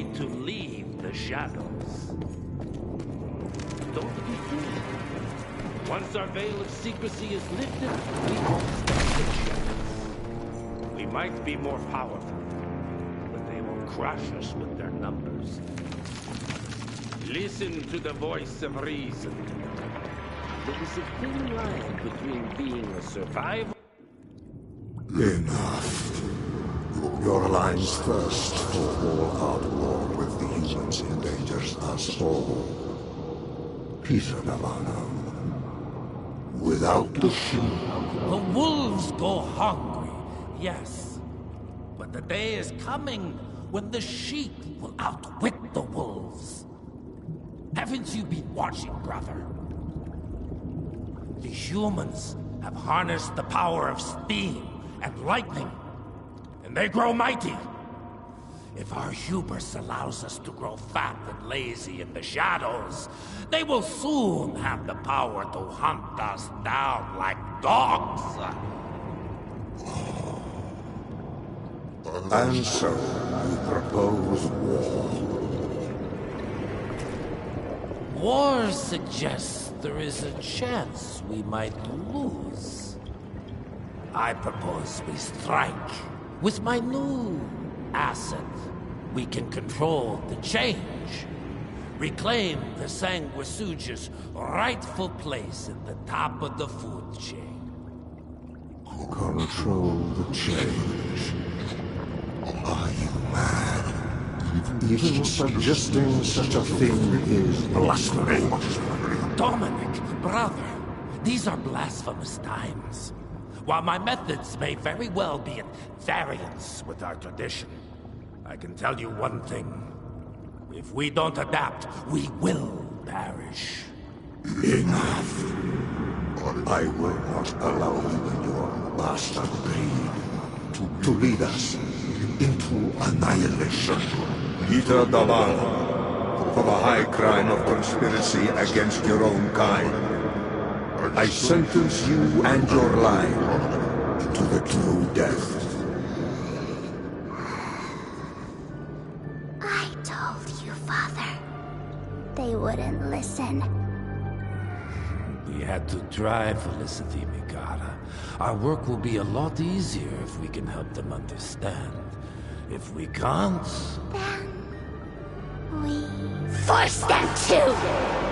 need to leave the shadows. Don't be fooled. Once our veil of secrecy is lifted, we won't stand a chance. We might be more powerful, but they will crush us with their numbers. Listen to the voice of reason. There is a thin line between being a survivor. Enough. Your alliance thirst for all-out war with the humans endangers us all. Peter Navana. Without the sheep. The wolves go hungry, yes. But the day is coming when the sheep will outwit the wolves. Haven't you been watching, brother? The humans have harnessed the power of steam and lightning, and they grow mighty. If our hubris allows us to grow fat and lazy in the shadows, they will soon have the power to hunt us down like dogs. And so, you propose war. War suggests there is a chance we might lose. I propose we strike. With my new asset, we can control the change. Reclaim the Sanguisuja's rightful place at the top of the food chain. Control the change. Are you mad? Even suggesting such a thing is blasphemy. Dominic, brother, these are blasphemous times. While my methods may very well be at variance with our tradition, I can tell you one thing. If we don't adapt, we will perish. Enough. I will not allow you and your bastard breed to lead us into annihilation. Peter Davala, for the high crime of conspiracy against your own kind, I sentence you and your line to the true death. I told you, Father. They wouldn't listen. We had to try, Felicity Mikata. Our work will be a lot easier if we can help them understand. If we can't... Then... we... force them to!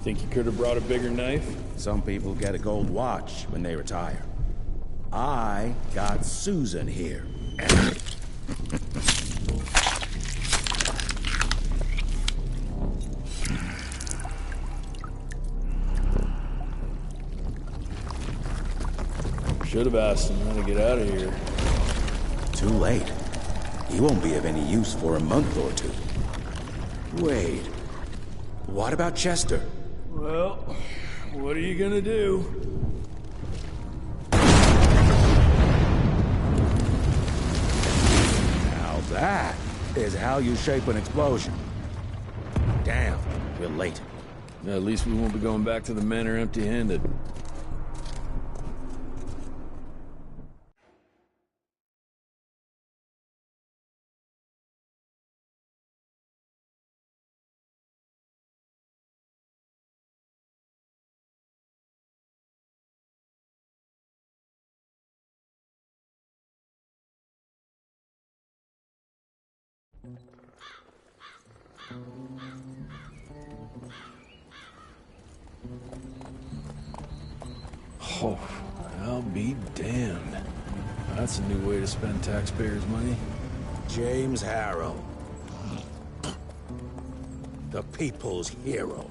Think you could have brought a bigger knife? Some people get a gold watch when they retire. I got Susan here. Should have asked him how to get out of here. Too late. He won't be of any use for a month or two. Wait. What about Chester? Well, what are you gonna do? Now that is how you shape an explosion. Damn, we're late. At least we won't be going back to the manor empty-handed. Oh, I'll be damned. That's a new way to spend taxpayers' money. James Harrow. The people's hero.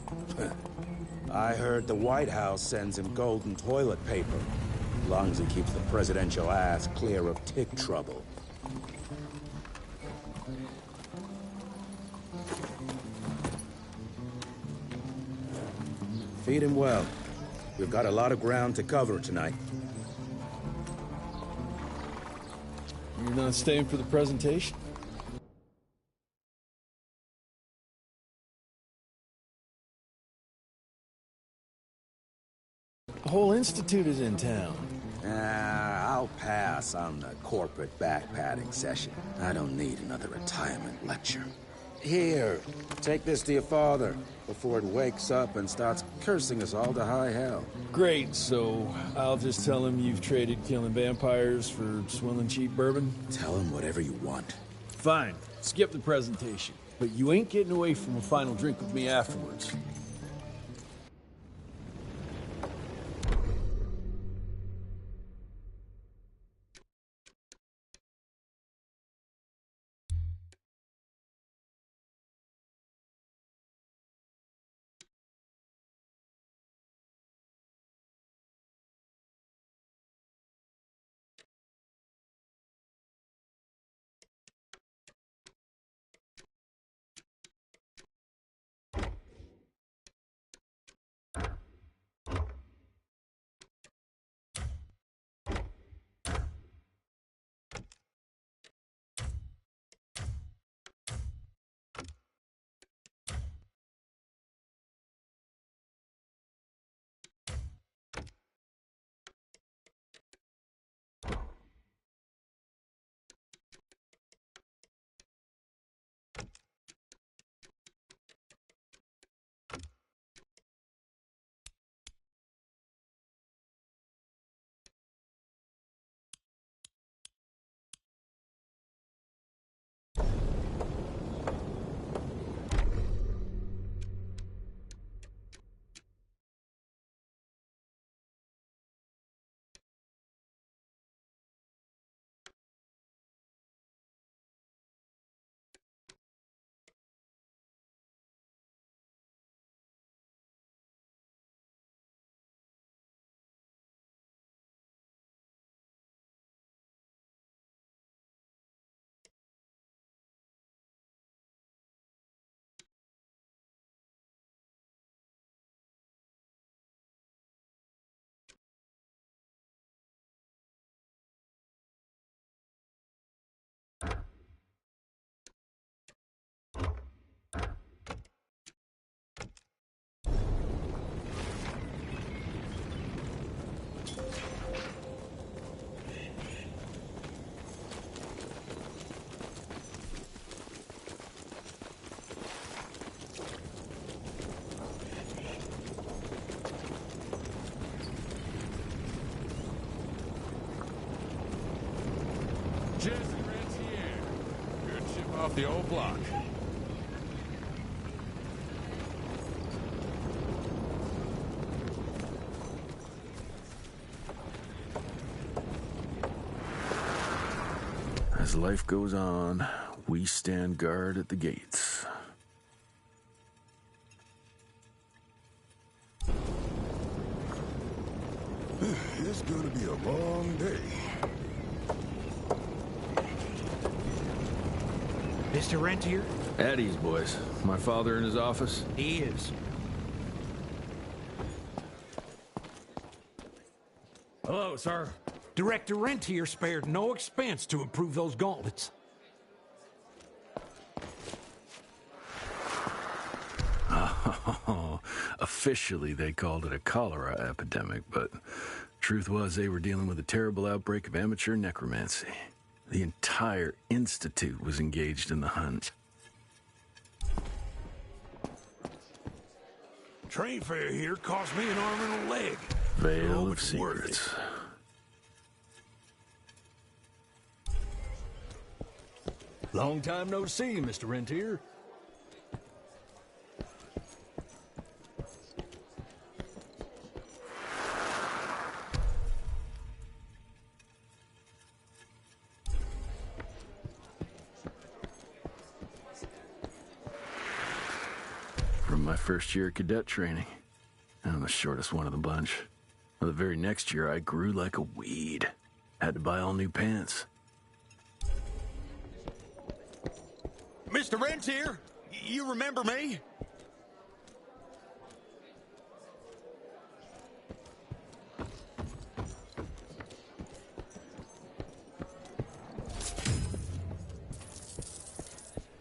I heard the White House sends him golden toilet paper, as long as he keeps the presidential ass clear of tick trouble. Feed him well. We've got a lot of ground to cover tonight. You're not staying for the presentation? The whole institute is in town. I'll pass on the corporate backpatting session. I don't need another retirement lecture. Here, take this to your father before it wakes up and starts cursing us all to high hell. Great, so I'll just tell him you've traded killing vampires for swilling cheap bourbon? Tell him whatever you want. Fine, skip the presentation. But you ain't getting away from a final drink with me afterwards. Jesse Rantьe. Good chip off the old block. life goes on, we stand guard at the gates. It's gonna be a long day. Mr. Rantьe? At ease, boys. My father in his office? He is. Hello, sir. Director Rantьe spared no expense to improve those gauntlets. Oh, officially they called it a cholera epidemic, but truth was they were dealing with a terrible outbreak of amateur necromancy. The entire Institute was engaged in the hunt. Train fare here cost me an arm and a leg. Veil of it's worth it. secrets. Long time no see, Mr. Rantьe. From my first year of cadet training, I'm the shortest one of the bunch. Well, the very next year, I grew like a weed. Had to buy all new pants. Mr. Rantьe, you remember me?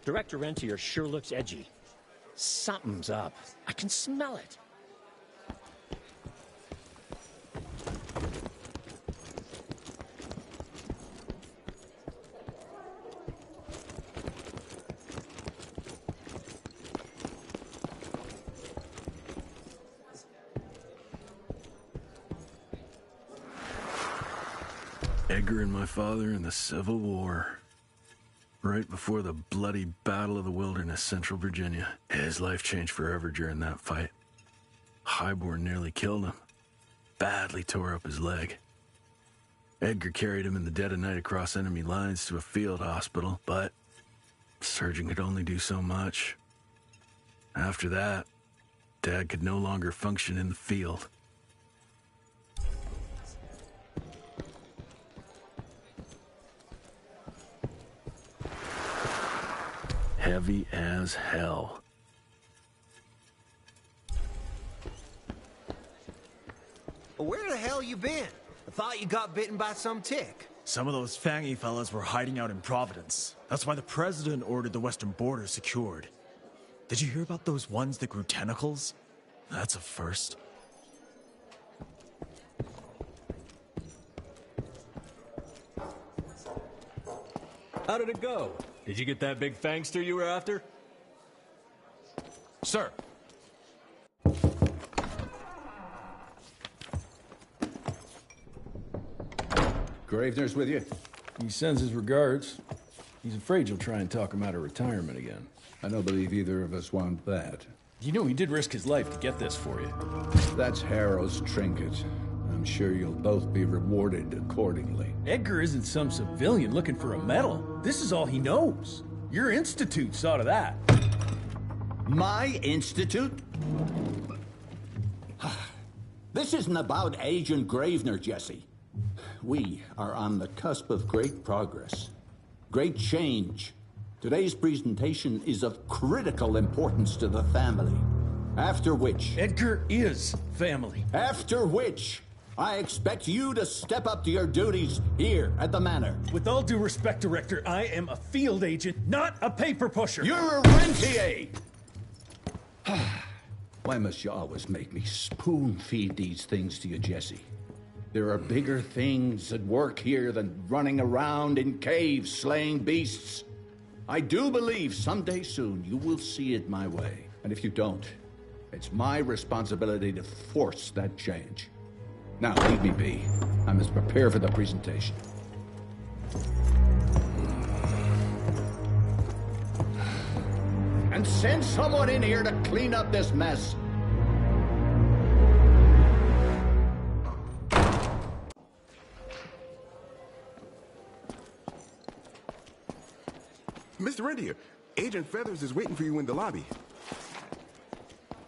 Director Rantьe sure looks edgy. Something's up. I can smell it. Edgar and my father in the Civil War. Right before the bloody Battle of the Wilderness, Central Virginia. His life changed forever during that fight. Highborn nearly killed him. Badly tore up his leg. Edgar carried him in the dead of night across enemy lines to a field hospital, but the surgeon could only do so much. After that, Dad could no longer function in the field. Heavy as hell. Where the hell you been? I thought you got bitten by some tick. Some of those fangy fellas were hiding out in Providence. That's why the president ordered the western border secured. Did you hear about those ones that grew tentacles? That's a first. How did it go? Did you get that big fangster you were after? Sir. Gravener's with you? He sends his regards. He's afraid you'll try and talk him out of retirement again. I don't believe either of us want that. You know he did risk his life to get this for you. That's Harrow's trinket. I'm sure you'll both be rewarded accordingly. Edgar isn't some civilian looking for a medal. This is all he knows. Your institute saw to that. My institute? This isn't about Agent Gravener, Jesse. We are on the cusp of great progress, great change. Today's presentation is of critical importance to the family. After which... Edgar is family. After which, I expect you to step up to your duties here at the Manor. With all due respect, Director, I am a field agent, not a paper pusher. You're a rentier! Why must you always make me spoon-feed these things to you, Jesse? There are bigger things at work here than running around in caves slaying beasts. I do believe someday soon you will see it my way. And if you don't, it's my responsibility to force that change. Now, leave me be. I must prepare for the presentation. And send someone in here to clean up this mess. Mr. Rantьe, Agent Feathers is waiting for you in the lobby.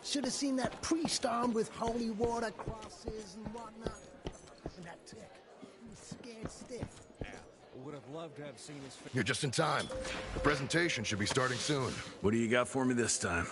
Should have seen that priest armed with holy water crosses and whatnot. And that tick. He was scared stiff. Yeah, would have loved to have seen his face. You're just in time. The presentation should be starting soon. What do you got for me this time?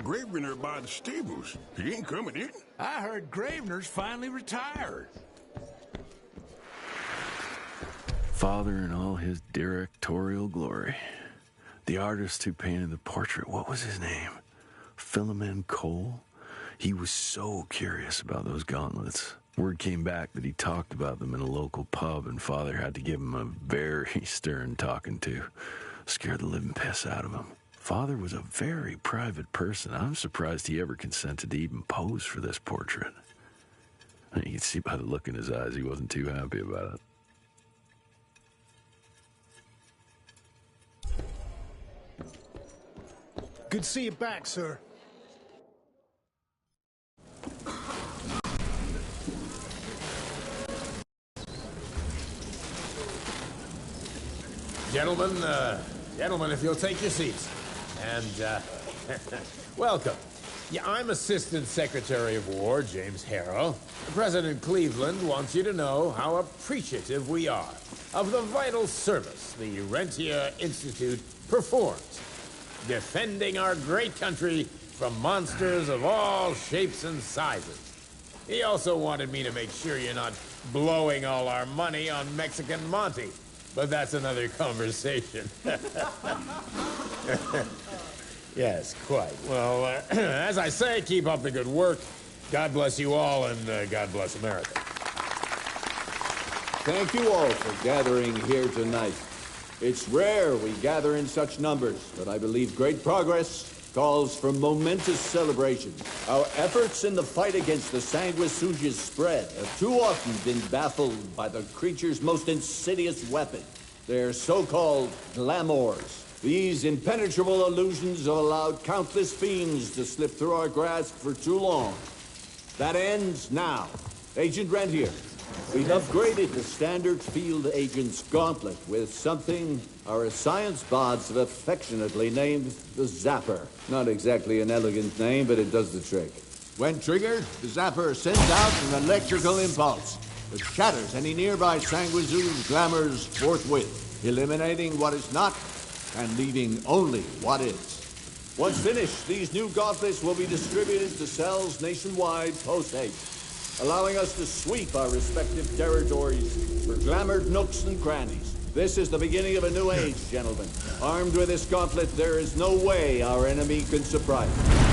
Gravener by the stables. He ain't coming in. I heard Gravener's finally retired. Father in all his directorial glory. The artist who painted the portrait, what was his name? Philomen Cole? He was so curious about those gauntlets. Word came back that he talked about them in a local pub, and Father had to give him a very stern talking to. Scared the living piss out of him. Father was a very private person. I'm surprised he ever consented to even pose for this portrait. You can see by the look in his eyes he wasn't too happy about it. Good to see you back, sir. Gentlemen, if you'll take your seats. And, welcome. Yeah, I'm Assistant Secretary of War, James Harrow. President Cleveland wants you to know how appreciative we are of the vital service the Rantьe Institute performs, defending our great country from monsters of all shapes and sizes. He also wanted me to make sure you're not blowing all our money on Mexican Monty, but that's another conversation. Yes, quite. Well, as I say, keep up the good work. God bless you all, and God bless America. Thank you all for gathering here tonight. It's rare we gather in such numbers, but I believe great progress calls for momentous celebration. Our efforts in the fight against the sanguisuga's spread have too often been baffled by the creature's most insidious weapon, their so-called glamours. These impenetrable illusions have allowed countless fiends to slip through our grasp for too long. That ends now. Agent Rantьe, we've upgraded the standard field agent's gauntlet with something our science bods have affectionately named the Zapper. Not exactly an elegant name, but it does the trick. When triggered, the Zapper sends out an electrical impulse that shatters any nearby sanguisuga's glamours forthwith, eliminating what is not and leaving only what is. Once finished, these new gauntlets will be distributed to cells nationwide post-haste, allowing us to sweep our respective territories for glamoured nooks and crannies. This is the beginning of a new age, gentlemen. Armed with this gauntlet, there is no way our enemy can surprise us.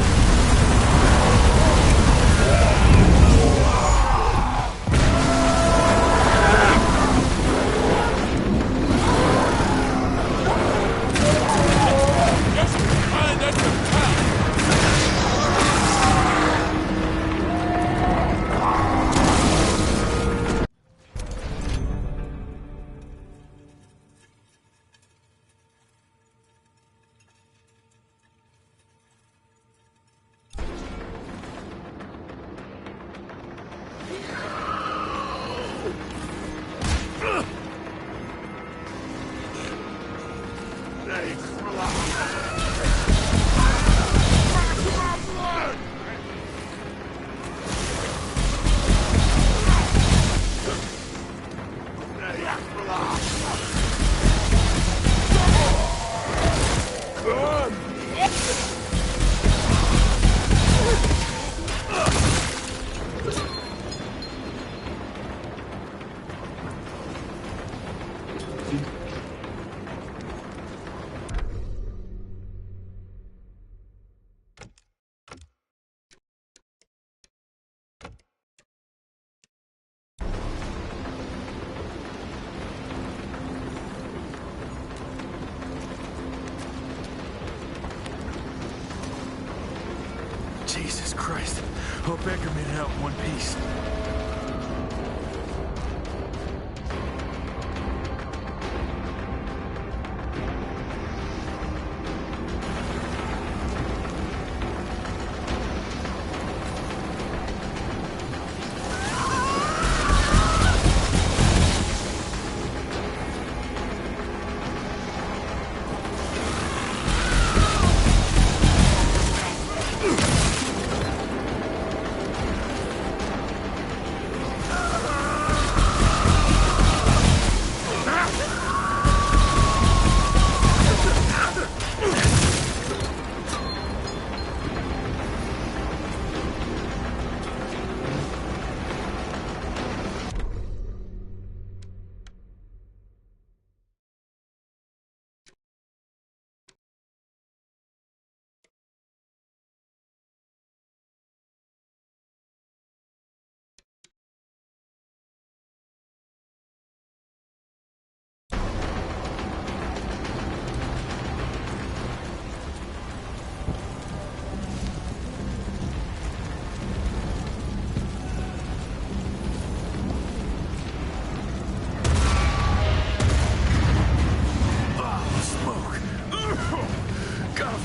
Jesus Christ. Hope Edgar made it out in one piece.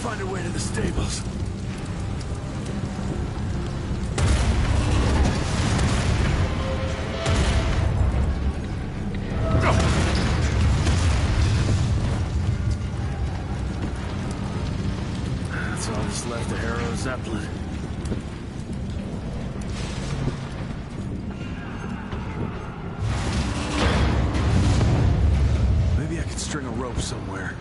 Find a way to the stables. That's all that's left of Harrow Zeppelin. Maybe I could string a rope somewhere.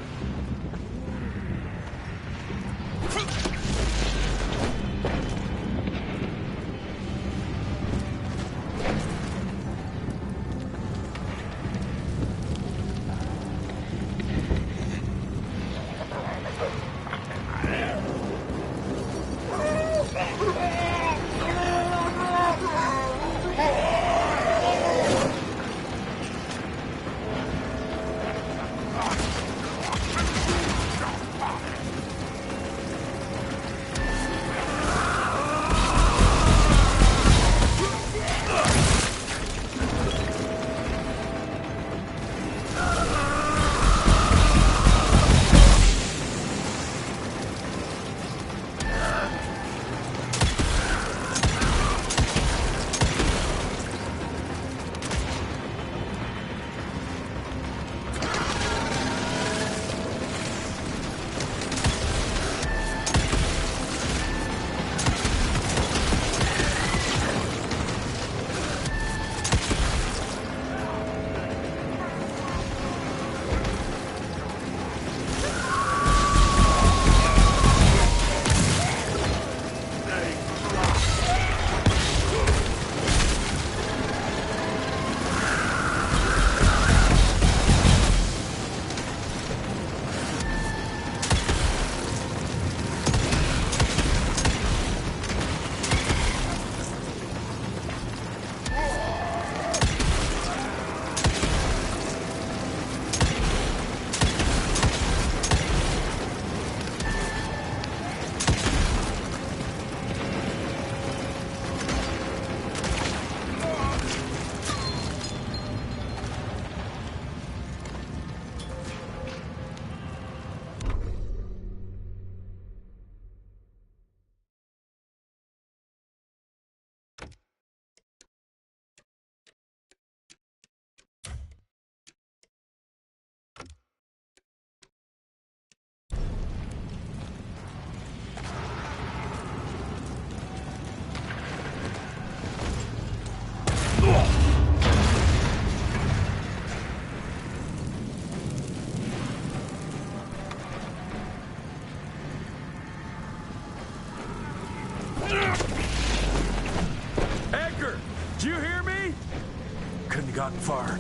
gotten far.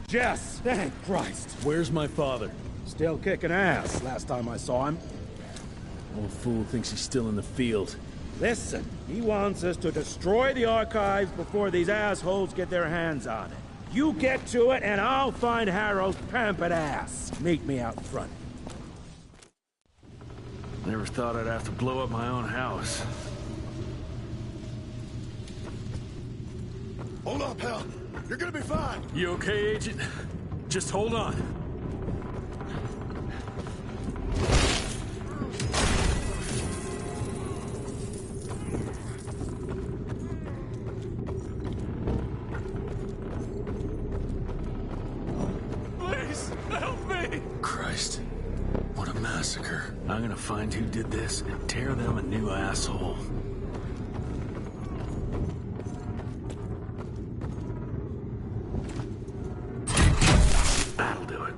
Jess, thank Christ. Where's my father? Still kicking ass last time I saw him. Old fool thinks he's still in the field. Listen, he wants us to destroy the archives before these assholes get their hands on it. You get to it, and I'll find Harold's pampered ass. Meet me out front. Never thought I'd have to blow up my own house. Hold up, Hal. You're gonna be fine. You okay, Agent? Just hold on. Please, help me! Christ. What a massacre. I'm gonna find who did this and tear them a new asshole. That'll do it.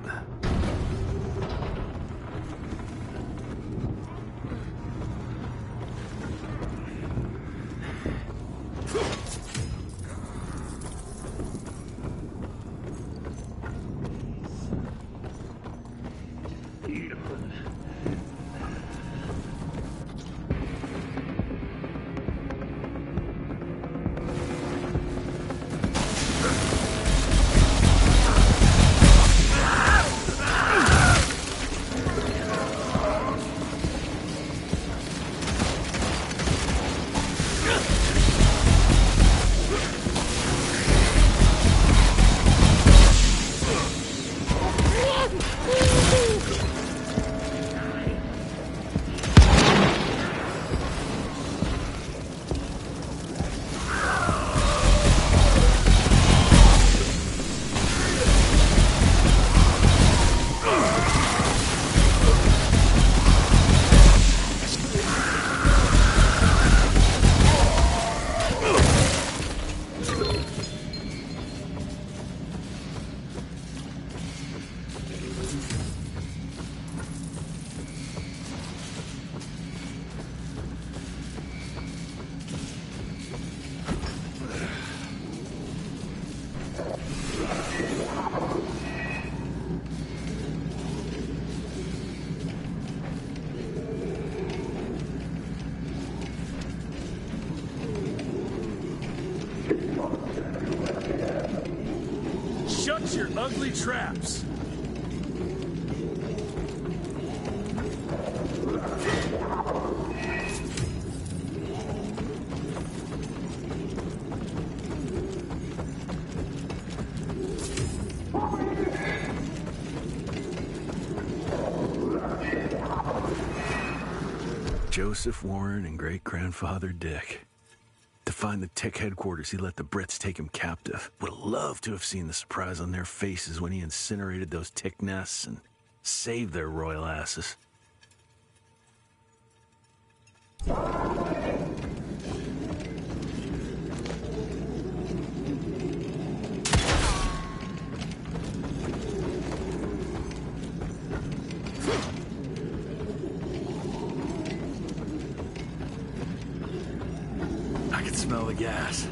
Shut your ugly traps! Joseph Warren and great-grandfather Dick. To find the Tick headquarters, he let the Brits take him captive. Would have loved to have seen the surprise on their faces when he incinerated those Tick nests and saved their royal asses. I can smell the gas.